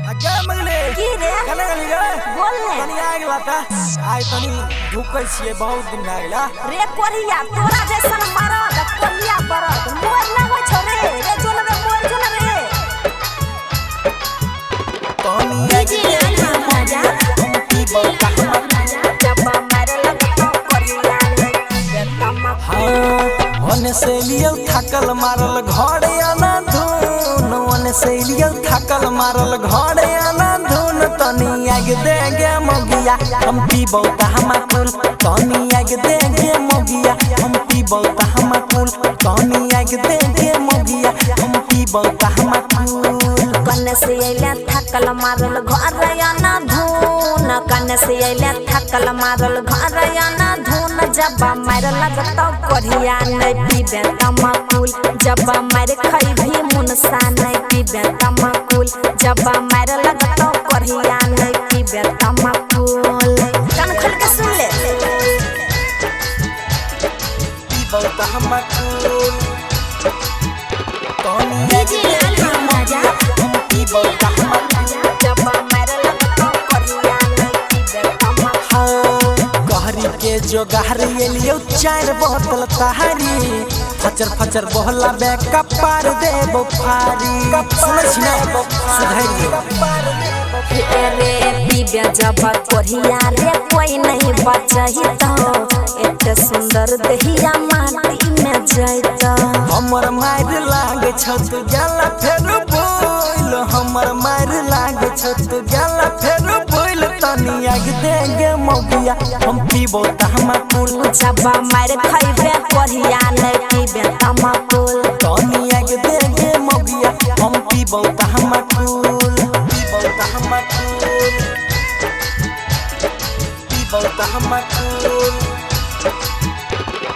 अगे मंगले की रे कने गली रे बोल ले तनी आ गेला त आइ तनी ढुकै छिए बहुत दिन भए गेला रे कोरिया तोरा जैसन मारद कोरिया बरद मोर ना हो छ रे रे जोन रे मोर जोन रे तनी डीजे आना राजा की बता जब मारे लगतो कोरिया रे तमा ओने से लियो थकल मारल घरे आना धुन ओने से लियो थकल मारल घरे आना धुन तनी आग दे गे मोगिया हम पीबो त हम कुल तनी आग दे गे मोगिया हम पीबो त हम कुल तनी आग दे गे मोगिया हम पीबो त हम कुल कने से आइले थकल मारल घरे आना धुन कने से आइले थकल मारल घरे आना धुन जब मारे लगतो कोरिया नहीं पीबे तमाकुल जब मारे खइभी मुनसा नहीं पीबे तमाकुल जब मारे लगतो कोरिया नहीं पीबे तमाकुल कान खोल के सुन ले पीबो त हम कुल तनी डीजे आना राजा हम पीबो त हम जब मारे लगतो कोरिया नहीं पीबे तमाकुल गहरी के जो गहरी लियो चार बोतल तहारी फचर फचर बोहला बे कपार दे बुफारी सुनै छी ना सुधैर रे पीबे जब कोरिया रे कोई नहीं बचही तो एते सुंदर दहिया माटी में जाइता हमर मार लागे छ तू जाला फेर बोल हमर मार लागे छ तू जाला फेर बोल तनी आग दे गे मौगिया हम पीबो त हम कुल जब मार खइबे कोरिया नहीं पीबे तमाकुल तनी आग दे गे मौगिया हम पीबो त हम कुल पीबो त हम कुल पीबो त हम कुल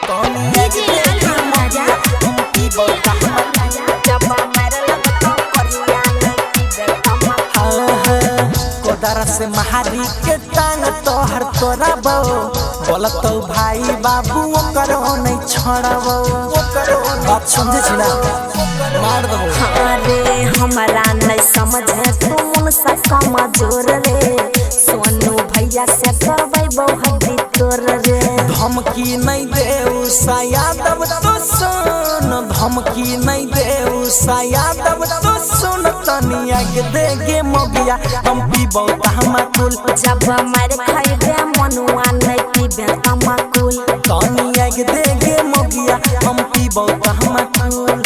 तनी आग डीजे दे गे आना राजा हम पीबो त हम जब मार लगतो कोरिया नहीं पीबे तमाकुल कोदारा से महारी के टांग तोहर तोरा बो बोलतो भाई बाबू करो नहीं छोड़बो बात समझे छी ना मार दबो अरे हमरा नहीं समझे तू मुनसा कमजोर रे सोनू भैया से करबै बहुदी तोर रे धमकी नहीं दे यादव तो सुन धमकी नहीं दे यादव तो सुन तनी आग दे गे मोगिया हम पीबो त हम कुल जब मार खइबे मनुआ नहीं पीबे तमाकुल तनी आग दे गे मोगिया हम पीबो त हम कुल